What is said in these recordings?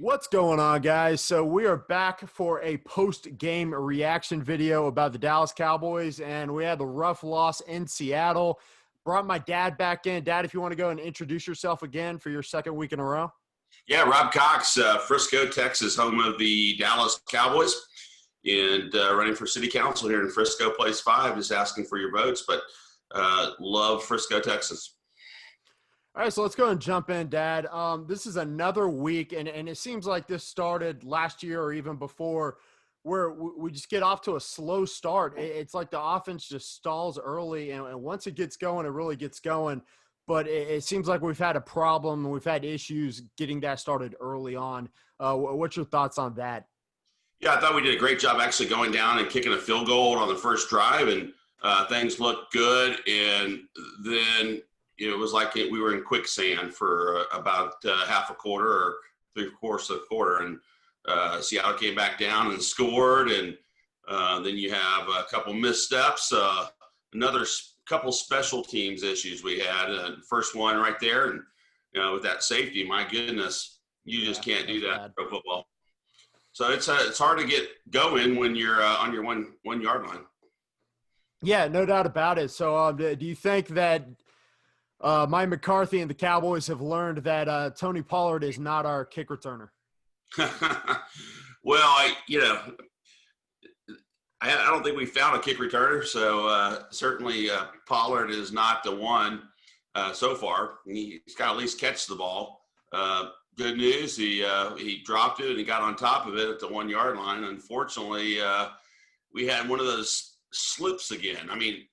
What's going on, guys? So we are back for a post-game reaction video about the Dallas Cowboys, and we had the rough loss in Seattle. Brought my dad back in. Dad, if you want to go and introduce yourself again for your second week in a row. Yeah, Rob Cox, Frisco, Texas, home of the Dallas Cowboys, and running for city council here in Frisco, place 5, just asking for your votes, but love Frisco, Texas. All right, so let's go and jump in, Dad. This is another week, and it seems like this started last year or even before, where we just get off to a slow start. It's like the offense just stalls early, and once it gets going, it really gets going. But it seems like we've had a problem, and we've had issues getting that started early on. What's your thoughts on that? Yeah, I thought we did a great job actually going down and kicking a field goal on the first drive, and things looked good. And then it was like we were in quicksand for about half a quarter or three-fourths of a quarter. And Seattle came back down and scored. And then you have a couple missteps, another couple special teams issues we had. First one right there, and with that safety, my goodness, you just can't do that in pro football. So it's hard to get going when you're on your one yard line. Yeah, no doubt about it. So do you think that Mike McCarthy and the Cowboys have learned that Tony Pollard is not our kick returner? Well, I don't think we found a kick returner, so certainly Pollard is not the one so far. He's got to at least catch the ball. Good news, he dropped it and he got on top of it at the 1 yard line. Unfortunately, we had one of those slips again. I mean,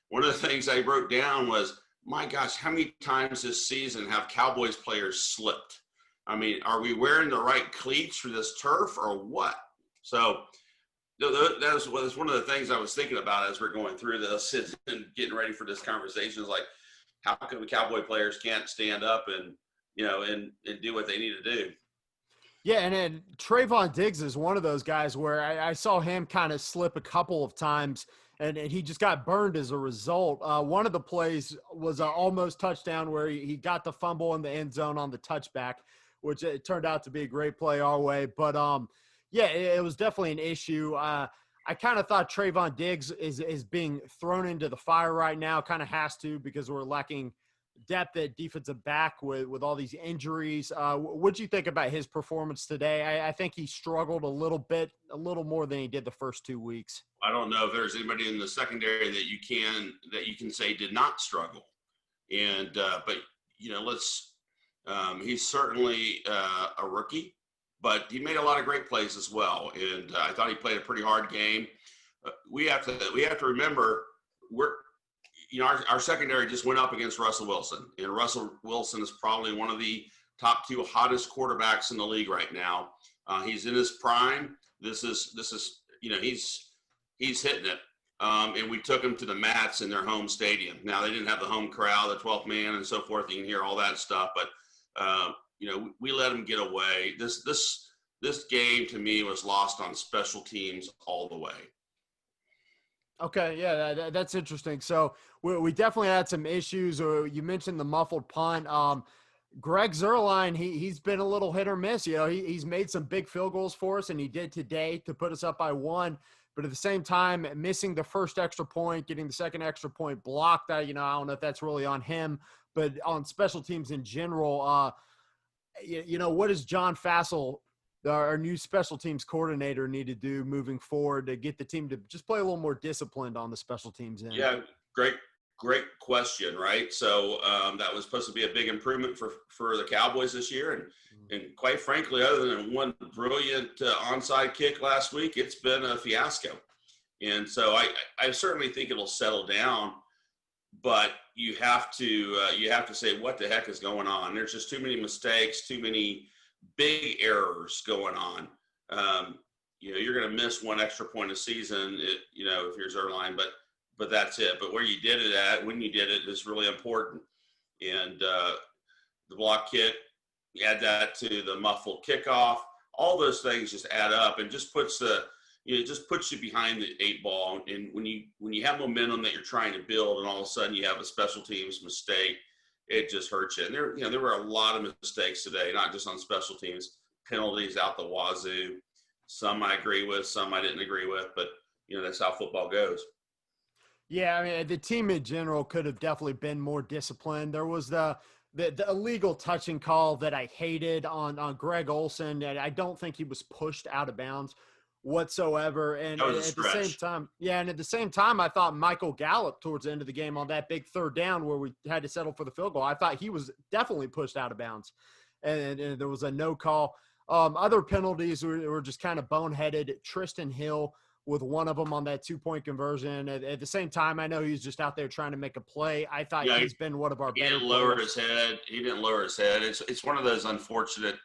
one of the things I wrote down was, my gosh, how many times this season have Cowboys players slipped? I mean, are we wearing the right cleats for this turf or what? So that was one of the things I was thinking about as we're going through this and getting ready for this conversation. Is like, how come the Cowboy players can't stand up and do what they need to do? Yeah, and then Trayvon Diggs is one of those guys where I saw him kind of slip a couple of times, and he just got burned as a result. One of the plays was an almost touchdown where he got the fumble in the end zone on the touchback, which it turned out to be a great play our way. But, yeah, it was definitely an issue. I kind of thought Trayvon Diggs is being thrown into the fire right now, kind of has to, because we're lacking depth at defensive back with all these injuries. What'd you think about his performance today? I think he struggled a little more than he did the first 2 weeks. I don't know if there's anybody in the secondary that you can say did not struggle. And but he's certainly a rookie, but he made a lot of great plays as well. And I thought he played a pretty hard game. We have to remember our secondary just went up against Russell Wilson, and Russell Wilson is probably one of the top 2 hottest quarterbacks in the league right now. He's in his prime. This is he's hitting it. And we took him to the mats in their home stadium. Now, they didn't have the home crowd, the 12th man and so forth. You can hear all that stuff, but we let him get away. This game to me was lost on special teams all the way. Okay, yeah, that's interesting. So we definitely had some issues. You mentioned the muffled punt. Greg Zuerlein, he's been a little hit or miss. He's made some big field goals for us, and he did today to put us up by 1. But at the same time, missing the first extra point, getting the second extra point blocked, I don't know if that's really on him, but on special teams in general, what does John Fassel, our new special teams coordinator, need to do moving forward to get the team to just play a little more disciplined on the special teams end? Yeah, great question, right? So that was supposed to be a big improvement for the Cowboys this year. And quite frankly, other than one brilliant onside kick last week, it's been a fiasco. And so I certainly think it'll settle down, but you have to say, what the heck is going on? There's just too many mistakes, too many big errors going on. You're going to miss one extra point a season, if you're Zuerlein, but that's it. But where you did it at, when you did it, is really important. And the block kick, you add that to the muffled kickoff. All those things just add up and just puts you behind the 8 ball. And when you have momentum that you're trying to build, and all of a sudden you have a special teams mistake, it just hurts you. And there were a lot of mistakes today, not just on special teams, penalties out the wazoo. Some I agree with, some I didn't agree with, but that's how football goes. Yeah, I mean, the team in general could have definitely been more disciplined. There was the illegal touching call that I hated on Greg Olsen, and I don't think he was pushed out of bounds whatsoever. And That was a at the same stretch. time, yeah, and at the same time, I thought Michael Gallup towards the end of the game on that big third down where we had to settle for the field goal, I thought he was definitely pushed out of bounds, and there was a no call. Other penalties were just kind of boneheaded. Tristan Hill with one of them on that 2-point conversion. At the same time, I know he's just out there trying to make a play. I thought he's been one of our better didn't lower players. his head. He didn't lower his head. It's one of those unfortunate,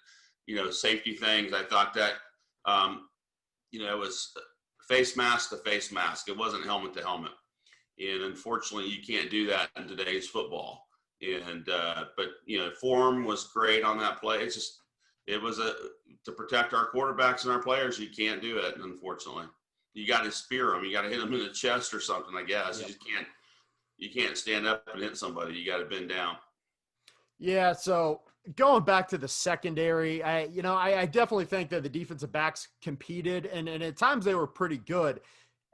safety things. I thought that, it was face mask to face mask. It wasn't helmet to helmet. And unfortunately, you can't do that in today's football. And, but, form was great on that play. It was to protect our quarterbacks and our players. You can't do it, unfortunately. You got to spear them. You got to hit them in the chest or something, I guess. Yep. You can't stand up and hit somebody. You got to bend down. Yeah. So going back to the secondary, I definitely think that the defensive backs competed, and at times they were pretty good.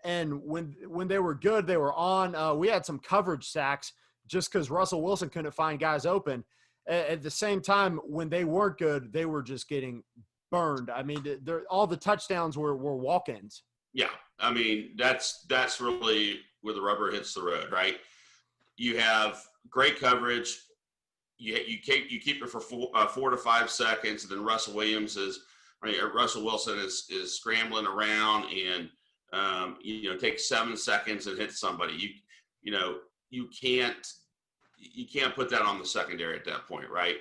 And when they were good, they were on. We had some coverage sacks just because Russell Wilson couldn't find guys open. At the same time, when they weren't good, they were just getting burned. I mean, all the touchdowns were walk-ins. Yeah, I mean, that's really where the rubber hits the road, right? You have great coverage. You keep it for 4 to 5 seconds, and then Russell Wilson is scrambling around and takes 7 seconds and hits somebody. You can't put that on the secondary at that point, right?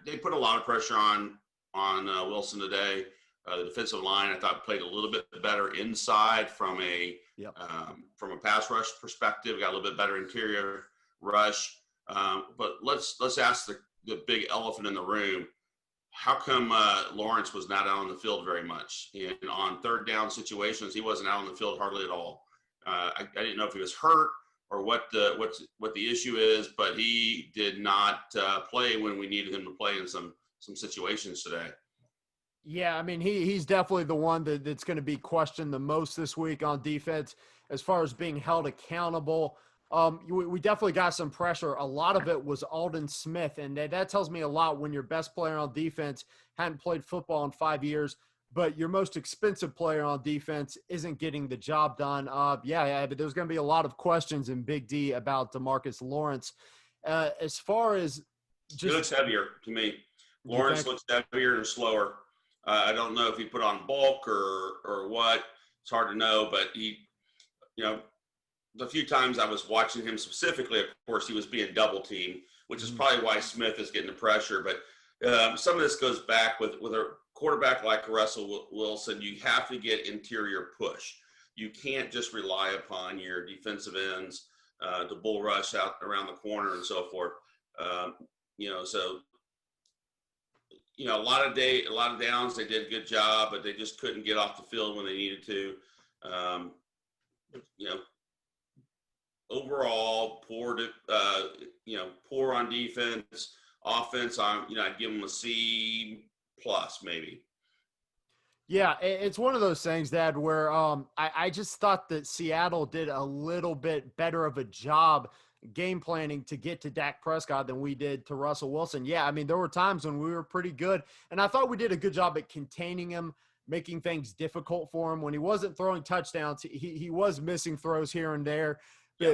They put a lot of pressure on Wilson today. The defensive line, I thought, played a little bit better inside from a pass rush perspective. Got a little bit better interior rush. But let's ask the big elephant in the room. How come Lawrence was not out on the field very much? And on third down situations, he wasn't out on the field hardly at all. I didn't know if he was hurt or what the issue is, but he did not play when we needed him to play in some situations today. Yeah, I mean, he's definitely the one that's going to be questioned the most this week on defense as far as being held accountable. We definitely got some pressure. A lot of it was Aldon Smith, and that tells me a lot when your best player on defense hadn't played football in 5 years, but your most expensive player on defense isn't getting the job done. But there's going to be a lot of questions in Big D about DeMarcus Lawrence. As far as he looks heavier to me. Lawrence looks heavier and slower. I don't know if he put on bulk or what. It's hard to know, but he, the few times I was watching him specifically, of course, he was being double teamed, which is probably why Smith is getting the pressure. But some of this goes back with a quarterback like Russell Wilson. You have to get interior push. You can't just rely upon your defensive ends to bull rush out around the corner and so forth. A lot of downs, they did a good job, but they just couldn't get off the field when they needed to. Overall, poor on defense. Offense, I'd give them a C+ maybe. Yeah, it's one of those things, Dad, where I just thought that Seattle did a little bit better of a job game planning to get to Dak Prescott than we did to Russell Wilson. Yeah, I mean, there were times when we were pretty good, and I thought we did a good job at containing him, making things difficult for him. When he wasn't throwing touchdowns, he was missing throws here and there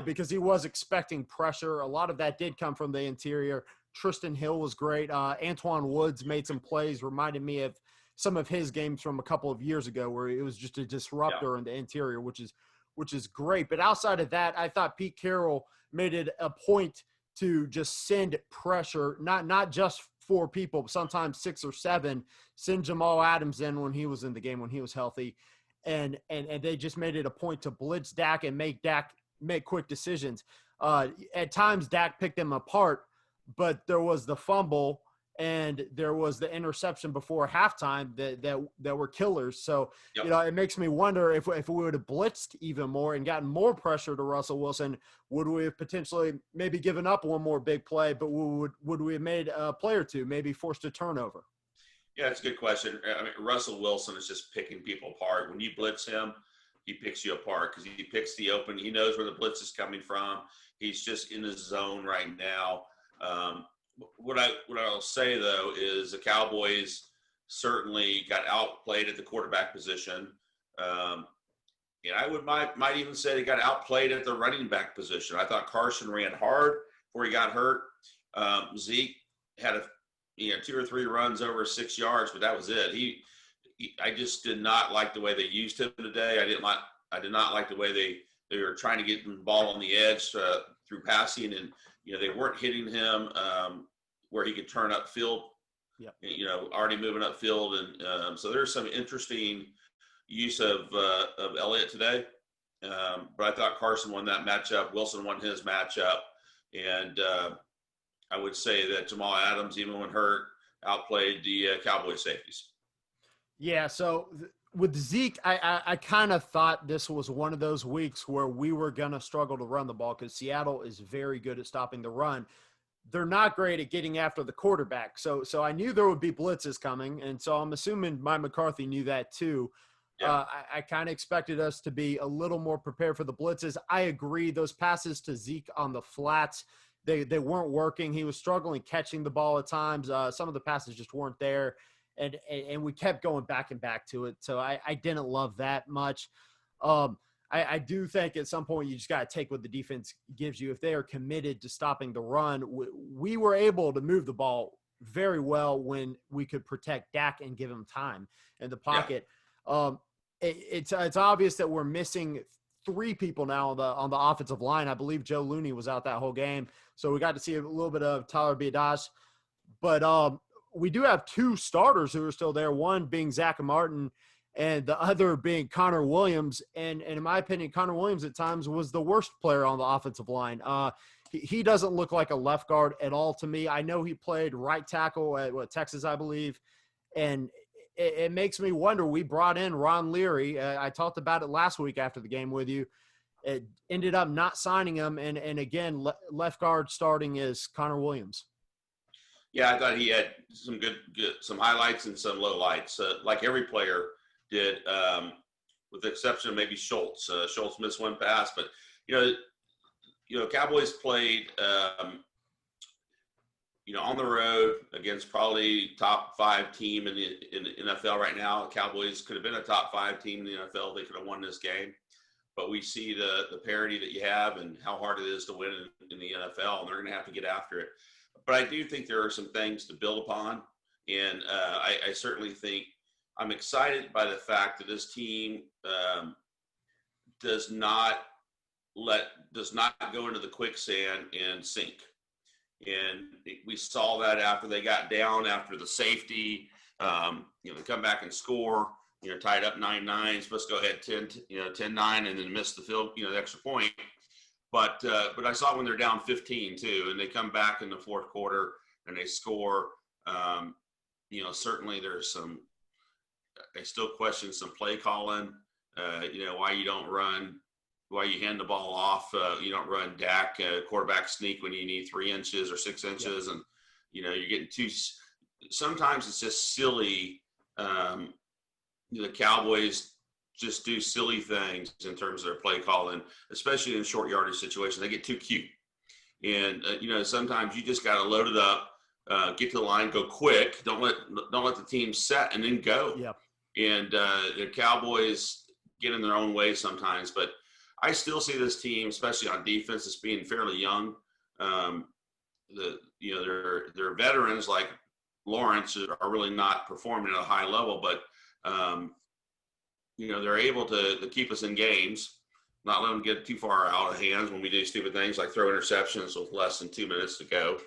because he was expecting pressure. A lot of that did come from the interior. Tristan Hill was great. Antoine Woods made some plays, reminded me of some of his games from a couple of years ago where it was just a disruptor in the interior, which is great. But outside of that, I thought Pete Carroll made it a point to just send pressure, not just 4 people, but sometimes 6 or 7, send Jamal Adams in when he was in the game, when he was healthy. And they just made it a point to blitz Dak and make Dak make quick decisions. At times Dak picked them apart, but there was the fumble and there was the interception before halftime that were killers. So, it makes me wonder if we would have blitzed even more and gotten more pressure to Russell Wilson, would we have potentially maybe given up one more big play, but would we have made a play or two, maybe forced a turnover? Yeah, it's a good question. I mean, Russell Wilson is just picking people apart. When you blitz him, he picks you apart because he picks the open. He knows where the blitz is coming from. He's just in his zone right now. Um, what I'll say though is the Cowboys certainly got outplayed at the quarterback position. Um, and might even say they got outplayed at the running back position. I thought Carson ran hard before he got hurt. Zeke had 2 or 3 runs over 6 yards, but that was it. I just did not like the way they used him today. I did not like the way they were trying to get the ball on the edge through passing, and they weren't hitting him where he could turn upfield. Yep. Already moving upfield, and so there's some interesting use of Elliott today. But I thought Carson won that matchup. Wilson won his matchup, and I would say that Jamal Adams, even when hurt, outplayed the Cowboys safeties. Yeah, so with Zeke, I kind of thought this was one of those weeks where we were going to struggle to run the ball because Seattle is very good at stopping the run. They're not great at getting after the quarterback. So I knew there would be blitzes coming, and so I'm assuming Mike McCarthy knew that too. Yeah. I kind of expected us to be a little more prepared for the blitzes. I agree. Those passes to Zeke on the flats, they weren't working. He was struggling catching the ball at times. Some of the passes just weren't there, and we kept going back and back to it. So I didn't love that much. I do think at some point you just got to take what the defense gives you. If they are committed to stopping the run, we were able to move the ball very well when we could protect Dak and give him time in the pocket. Yeah. It's obvious that we're missing 3 people now on the offensive line. I believe Joe Looney was out that whole game, so we got to see a little bit of Tyler Biadasz. But we do have 2 starters who are still there, one being Zach Martin and the other being Connor Williams. And in my opinion, Connor Williams at times was the worst player on the offensive line. He doesn't look like a left guard at all to me. I know he played right tackle at Texas, I believe, and it makes me wonder. We brought in Ron Leary. I talked about it last week after the game with you. It ended up not signing him, and again, left guard starting is Connor Williams. Yeah, I thought he had some good some highlights and some lowlights, like every player did, with the exception of maybe Schultz. Schultz missed one pass, but Cowboys played on the road against probably top 5 team in the NFL right now. The Cowboys could have been a top 5 team in the NFL. They could have won this game. But we see the parity that you have and how hard it is to win in the NFL, and they're going to have to get after it. But I do think there are some things to build upon, and I certainly think I'm excited by the fact that this team does not go into the quicksand and sink. And we saw that after they got down after the safety. They come back and score. Tied up 9-9, supposed to go ahead 10-9, and then miss the the extra point. But I saw when they're down 15 too, and they come back in the fourth quarter and they score. Certainly there's some. I still question some play calling. Why you don't run. Why you hand the ball off, you don't run Dak quarterback sneak when you need 3 inches or 6 inches. Yep. And, you're getting too – sometimes it's just silly. The Cowboys just do silly things in terms of their play calling, especially in short yardage situations. They get too cute. And, sometimes you just got to load it up, get to the line, go quick. Don't let the team set and then go. Yep. And the Cowboys get in their own way sometimes, but – I still see this team, especially on defense, as being fairly young. Their veterans like Lawrence are really not performing at a high level, but they're able to keep us in games, not let them get too far out of hands when we do stupid things like throw interceptions with less than 2 minutes to go.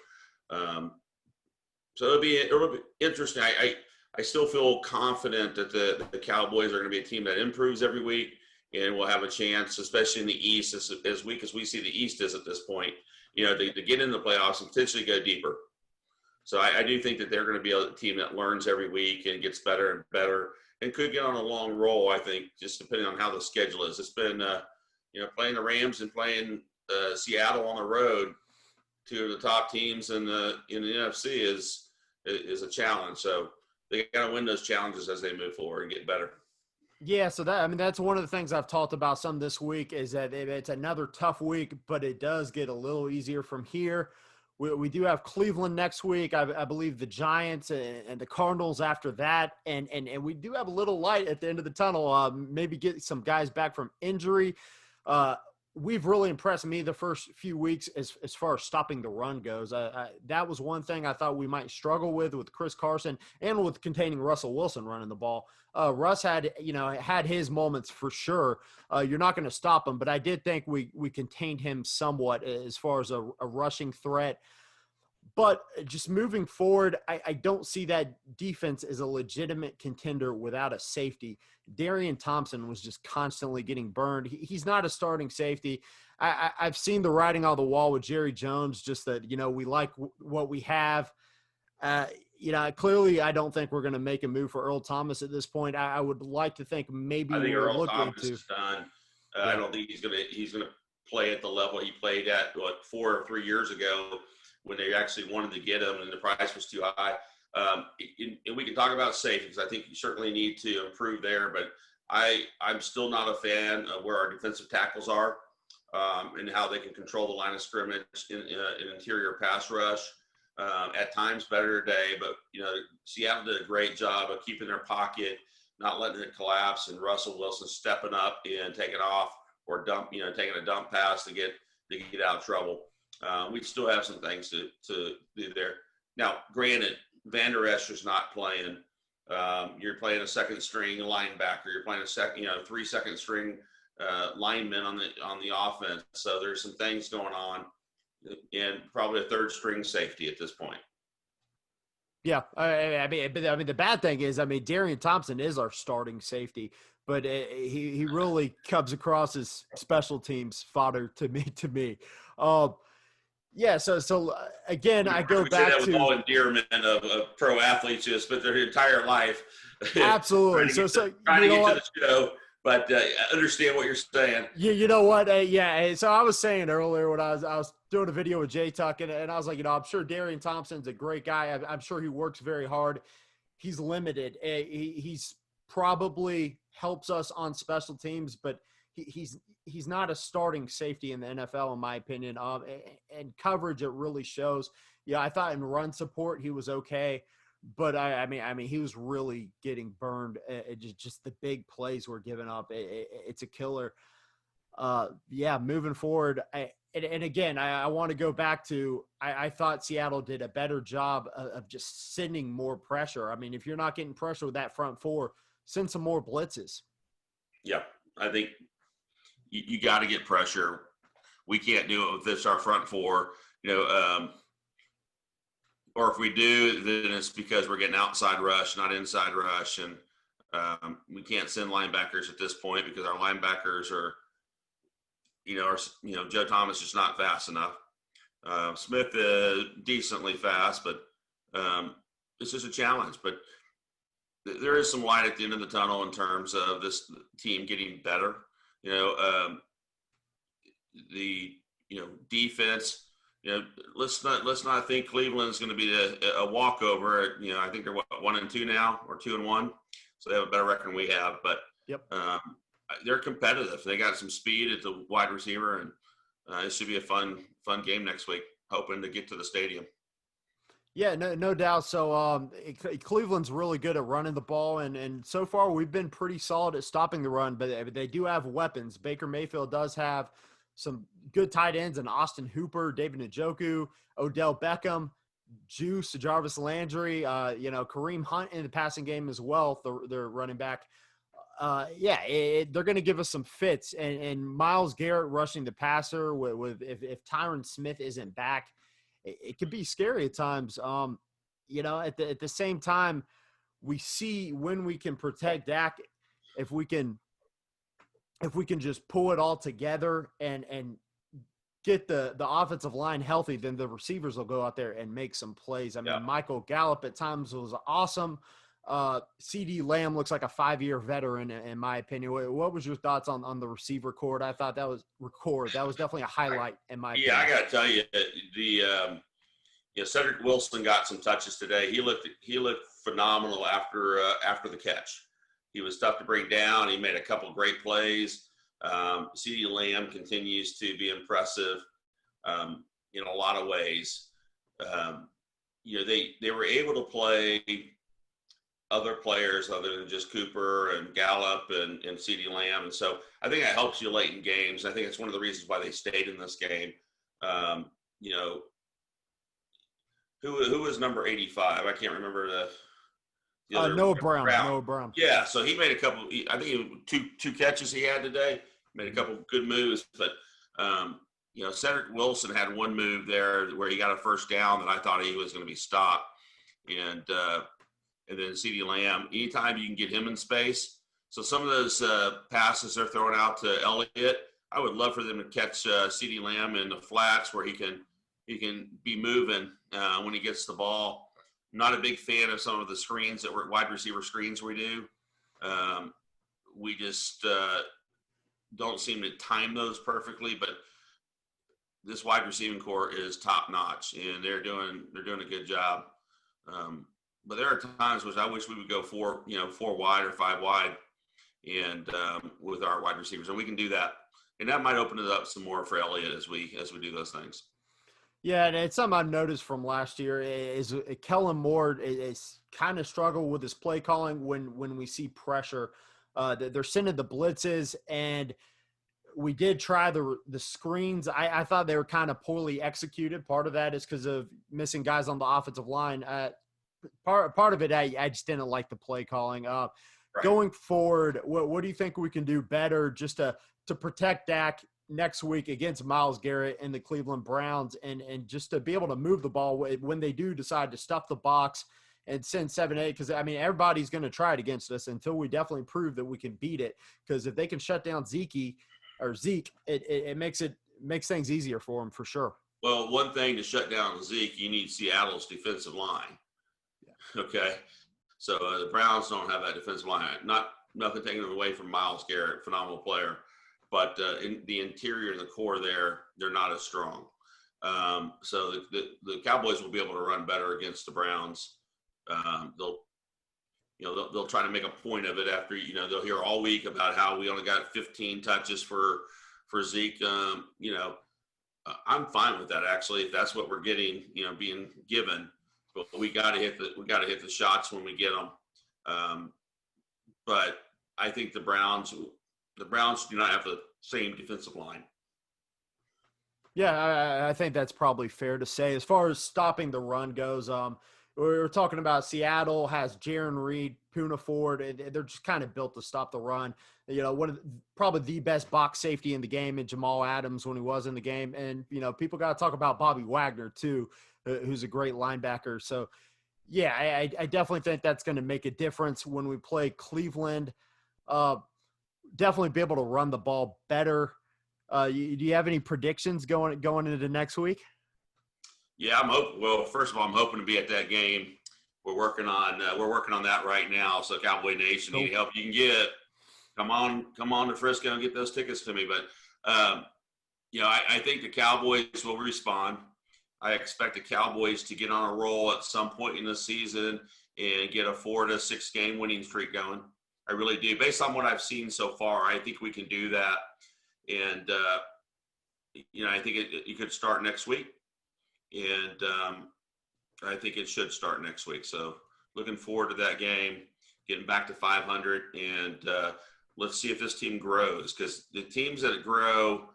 So it'll be interesting. I still feel confident that the Cowboys are going to be a team that improves every week. And we'll have a chance, especially in the East, as weak as we see the East is at this point, to get in the playoffs and potentially go deeper. So I do think that they're going to be a team that learns every week and gets better and better and could get on a long roll, I think, just depending on how the schedule is. It's been, playing the Rams and playing Seattle on the road, 2 of the top teams in the NFC is a challenge. So they got to win those challenges as they move forward and get better. Yeah, so that's one of the things I've talked about some this week is that it's another tough week, but it does get a little easier from here. We do have Cleveland next week. I believe the Giants and the Cardinals after that, and we do have a little light at the end of the tunnel. Maybe get some guys back from injury. We've really impressed me the first few weeks as far as stopping the run goes. That was one thing I thought we might struggle with Chris Carson and with containing Russell Wilson running the ball. Russ had his moments for sure. You're not going to stop him, but I did think we contained him somewhat as far as a rushing threat. But just moving forward, I don't see that defense as a legitimate contender without a safety. Darian Thompson was just constantly getting burned. He's not a starting safety. I've seen the writing on the wall with Jerry Jones, just that, we like what we have. Clearly I don't think we're going to make a move for Earl Thomas at this point. I would like to think maybe I think we're Earl looking Thomas to. is done. I don't think he's gonna play at the level he played at 4 or 3 years ago when they actually wanted to get him and the price was too high. And we can talk about safety because I think you certainly need to improve there. But I'm still not a fan of where our defensive tackles are and how they can control the line of scrimmage in interior pass rush. At times better today, but Seattle did a great job of keeping their pocket, not letting it collapse, and Russell Wilson stepping up and taking off or taking a dump pass to get out of trouble. We still have some things to do there. Now, granted, Van Der Esch's not playing. You're playing a second string linebacker. You're playing a 3 second string lineman on the offense. So there's some things going on, and probably a third string safety at this point. Yeah, I mean, the bad thing is, Darian Thompson is our starting safety, but he really comes across as special teams fodder to me. Yeah, so again, I go back say that to with all endearment of pro athletes who have spent their entire life absolutely. trying to get to the show. But understand what you're saying. Yeah, you know what? Yeah. So I was saying earlier when I was doing a video with Jay Tuck, and I was like, I'm sure Darian Thompson's a great guy. I'm sure he works very hard. He's limited. He's probably helps us on special teams, but he's not a starting safety in the NFL, in my opinion. And coverage, it really shows. Yeah, I thought in run support he was okay. But I mean, he was really getting burned. Just the big plays were given up. It's a killer. Yeah, moving forward. And again, I want to go back to, I thought Seattle did a better job of just sending more pressure. I mean, if you're not getting pressure with that front four, send some more blitzes. Yeah, I think you got to get pressure. We can't do it with this, our front four. Or if we do, then it's because we're getting outside rush, not inside rush. And we can't send linebackers at this point because our linebackers are, Joe Thomas is just not fast enough. Smith is decently fast, but it's just a challenge. But there is some light at the end of the tunnel in terms of this team getting better. The defense. Let's not think Cleveland is going to be a walkover. I think they're 1-2 now, or 2-1, so they have a better record than we have. But yep, they're competitive. They got some speed at the wide receiver, and it should be a fun game next week. Hoping to get to the stadium. Yeah, no doubt. So Cleveland's really good at running the ball, and so far we've been pretty solid at stopping the run. But they do have weapons. Baker Mayfield does have some good tight ends, and Austin Hooper, David Njoku, Odell Beckham, Juice, Jarvis Landry, Kareem Hunt in the passing game as well. They're running back. They're going to give us some fits, and Myles Garrett rushing the passer with if Tyron Smith isn't back, it could be scary at times. At the same time, we see when we can protect Dak, if we can just pull it all together and get the offensive line healthy, then the receivers will go out there and make some plays. I mean, Michael Gallup at times was awesome. CD Lamb looks like a 5-year veteran, in my opinion. What was your thoughts on the receiver core? I thought that was definitely a highlight in my opinion. I got to tell you, Cedric Wilson got some touches today. He looked phenomenal after the catch. He was tough to bring down. He made a couple of great plays. CeeDee Lamb continues to be impressive in a lot of ways. They were able to play other players other than just Cooper and Gallup and CeeDee Lamb. And so I think that helps you late in games. I think it's one of the reasons why they stayed in this game. Who was number 85? I can't remember the other. Noah Brown. Yeah, so he made a couple. I think two catches he had today. Made a couple good moves, but Cedric Wilson had one move there where he got a first down that I thought he was going to be stopped, and then CeeDee Lamb. Anytime you can get him in space, so some of those passes they're throwing out to Elliott, I would love for them to catch CeeDee Lamb in the flats where he can be moving when he gets the ball. I'm not a big fan of some of the screens that wide receiver screens we do. We just don't seem to time those perfectly, but this wide receiving core is top notch, and they're doing a good job. But there are times which I wish we would go four wide or five wide, and with our wide receivers, and we can do that, and that might open it up some more for Elliott as we do those things. Yeah, and it's something I've noticed from last year is Kellen Moore is kind of struggled with his play calling when we see pressure. They're sending the blitzes, and we did try the screens. I thought they were kind of poorly executed. Part of that is because of missing guys on the offensive line. Part of it, I just didn't like the play calling. Right. Going forward, what do you think we can do better just to protect Dak next week against Myles Garrett and the Cleveland Browns, and just to be able to move the ball when they do decide to stuff the box and send 7-8? Because, I mean, everybody's going to try it against us until we definitely prove that we can beat it. Because if they can shut down Zeke, it makes things easier for them for sure. Well, one thing to shut down Zeke, you need Seattle's defensive line. Yeah. Okay, so the Browns don't have that defensive line. Nothing taking away from Myles Garrett, phenomenal player, but in the interior and the core they're not as strong. So the Cowboys will be able to run better against the Browns. They'll try to make a point of it after, they'll hear all week about how we only got 15 touches for Zeke. I'm fine with that, actually, if that's what we're getting, being given. But we got to hit the shots when we get them. But I think the Browns do not have the same defensive line. Yeah, I think that's probably fair to say. As far as stopping the run goes, we were talking about Seattle has Jaron Reed, Poona Ford, and they're just kind of built to stop the run. One of probably the best box safety in the game, and Jamal Adams when he was in the game. And, people got to talk about Bobby Wagner too, who's a great linebacker. So, yeah, I definitely think that's going to make a difference when we play Cleveland. Definitely be able to run the ball better. Do you have any predictions going into next week? Yeah, first of all, I'm hoping to be at that game. We're working on that right now. So Cowboy Nation, any help you can get, come on to Frisco and get those tickets to me. But I think the Cowboys will respond. I expect the Cowboys to get on a roll at some point in the season and get a 4 to 6 game winning streak going. I really do. Based on what I've seen so far, I think we can do that. And, I think it could start next week. And I think it should start next week. So looking forward to that game, getting back to 500. And let's see if this team grows, because the teams that grow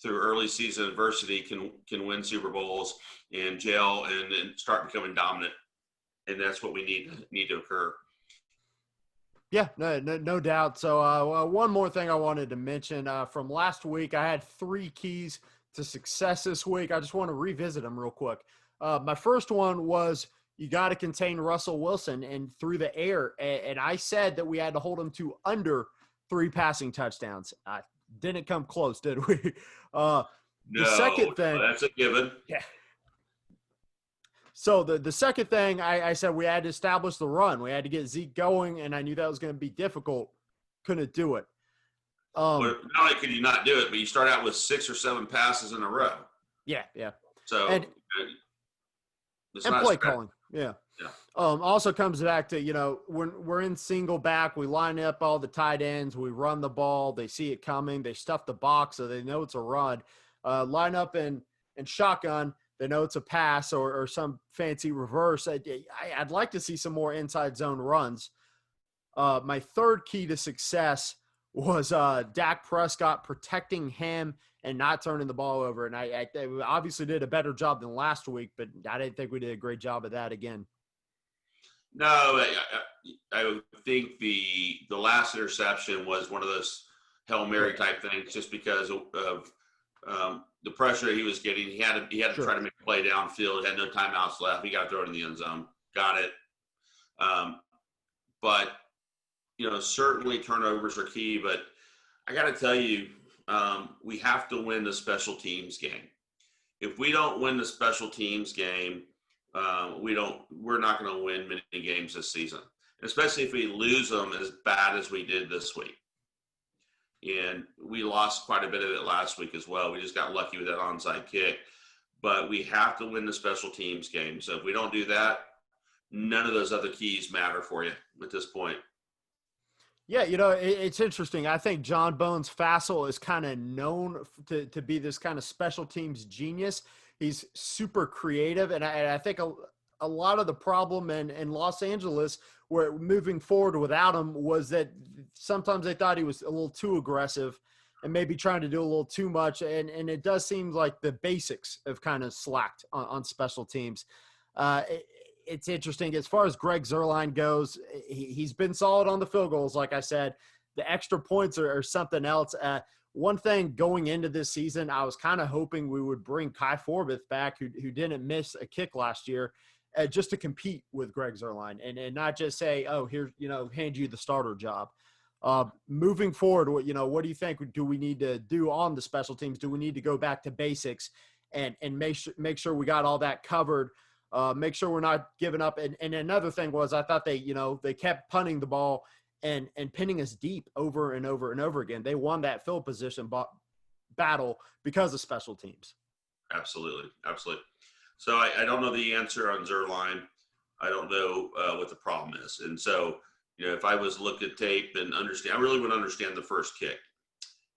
through early season adversity can win Super Bowls and gel and start becoming dominant. And that's what we need to occur. Yeah, no doubt. So one more thing I wanted to mention from last week, I had 3 keys to success this week. I just want to revisit them real quick. My first one was you got to contain Russell Wilson and through the air. And I said that we had to hold him to under 3 passing touchdowns. Didn't come close, did we? No, the second thing, that's a given. Yeah. So the second thing, I said we had to establish the run. We had to get Zeke going, and I knew that was going to be difficult. Couldn't do it. Well, not only could you not do it, but you start out with 6 or 7 passes in a row. Yeah. So It's And not play spread. calling. Yeah. Yeah. Also comes back to, when we're in single back, we line up all the tight ends, we run the ball, they see it coming, they stuff the box so they know it's a run. Line up in shotgun, they know it's a pass or some fancy reverse. I'd like to see some more inside zone runs. My third key to success was Dak Prescott protecting him and not turning the ball over. And I obviously did a better job than last week, but I didn't think we did a great job of that again. No, I think the last interception was one of those Hail Mary type things, just because of the pressure he was getting. He had to Sure. try to make a play downfield. He had no timeouts left. He got to throw it in the end zone. Got it. But certainly turnovers are key. But I got to tell you, we have to win the special teams game. If we don't win the special teams game, we're not going to win many games this season, especially if we lose them as bad as we did this week. And we lost quite a bit of it last week as well. We just got lucky with that onside kick. But we have to win the special teams game. So if we don't do that, none of those other keys matter for you at this point. Yeah, it's interesting. I think John Bones Fassel is kind of known to be this kind of special teams genius. He's super creative, and I think a lot of the problem in Los Angeles, where moving forward without him, was that sometimes they thought he was a little too aggressive and maybe trying to do a little too much, and it does seem like the basics have kind of slacked on special teams. It's interesting. As far as Greg Zuerlein goes, he's been solid on the field goals, like I said. The extra points are something else. One thing going into this season, I was kind of hoping we would bring Kai Forbath back, who didn't miss a kick last year, just to compete with Greg Zuerlein and not just say, oh, here, hand you the starter job. Moving forward, what do you think do we need to do on the special teams? Do we need to go back to basics and make sure we got all that covered? Make sure we're not giving up. And another thing was, I thought they kept punting the ball and pinning us deep over and over and over again. They won that field position battle because of special teams. Absolutely. So I don't know the answer on Zuerlein. I don't know what the problem is. And so, if I was to look at tape and understand, I really would understand the first kick.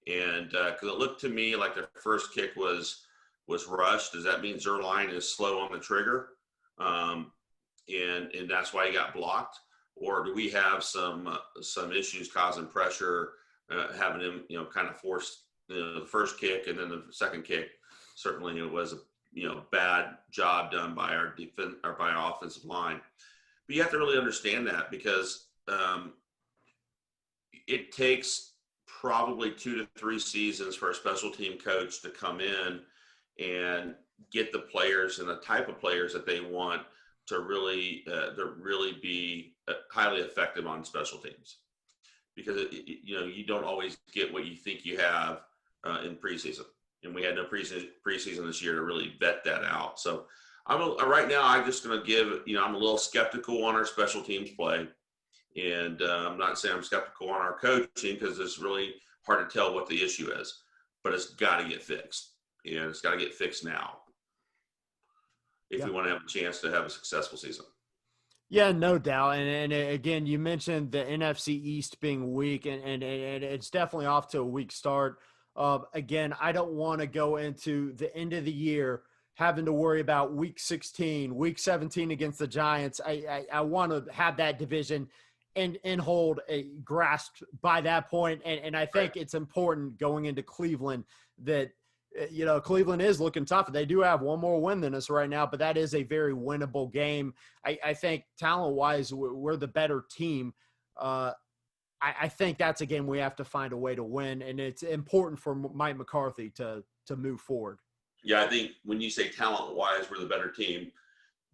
And because it looked to me like the first kick was rushed. Does that mean Zuerlein is slow on the trigger? And that's why he got blocked? Or do we have some issues causing pressure, having him, kind of force the first kick, and then the second kick? Certainly, it was a bad job done by our defense or by our offensive line. But you have to really understand that, because it takes probably 2 to 3 seasons for a special team coach to come in and get the players and the type of players that they want to really be highly effective on special teams, because you don't always get what you think you have in preseason, and we had no preseason this year to really vet that out. So right now I'm just going to give I'm a little skeptical on our special teams play, and I'm not saying I'm skeptical on our coaching, because it's really hard to tell what the issue is, but it's got to get fixed, and it's got to get fixed now if we want to have a chance to have a successful season. Yeah, no doubt. And again, you mentioned the NFC East being weak, and it's definitely off to a weak start. Again, I don't want to go into the end of the year having to worry about week 16, week 17 against the Giants. I want to have that division and hold a grasp by that point. And I think it's important going into Cleveland that, Cleveland is looking tough. They do have one more win than us right now, but that is a very winnable game. I think talent-wise, we're the better team. I think that's a game we have to find a way to win, and it's important for Mike McCarthy to move forward. Yeah, I think when you say talent-wise, we're the better team,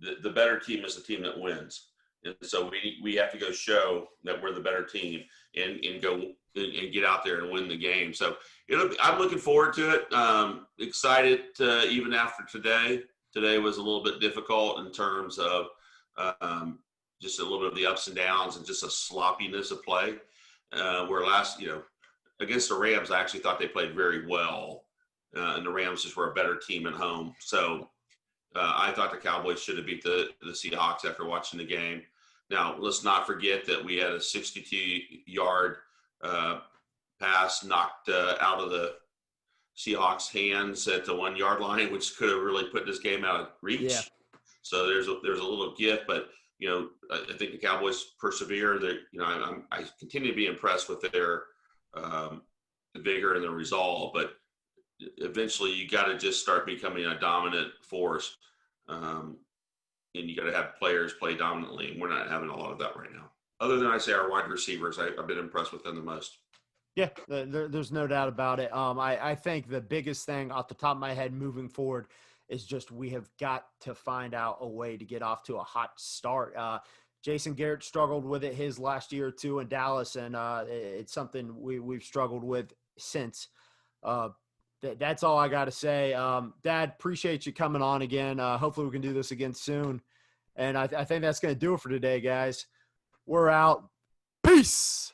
the better team is the team that wins. And so we have to go show that we're the better team and go and get out there and win the game. So I'm looking forward to it. Excited even after today. Today was a little bit difficult in terms of just a little bit of the ups and downs and just a sloppiness of play. Where against the Rams, I actually thought they played very well. And the Rams just were a better team at home. So I thought the Cowboys should have beat the Seahawks after watching the game. Now, let's not forget that we had a 62-yard pass knocked out of the Seahawks' hands at the 1 yard line, which could have really put this game out of reach. Yeah. So there's a little gift, but I think the Cowboys persevere. I continue to be impressed with their vigor and their resolve, but eventually you got to just start becoming a dominant force, and you got to have players play dominantly. And we're not having a lot of that right now. Other than I say our wide receivers, I've been impressed with them the most. Yeah, there's no doubt about it. I think the biggest thing off the top of my head moving forward is just we have got to find out a way to get off to a hot start. Jason Garrett struggled with it his last year or two in Dallas, and it's something we've struggled with since. That's all I got to say. Dad, appreciate you coming on again. Hopefully we can do this again soon. And I think that's going to do it for today, guys. We're out. Peace.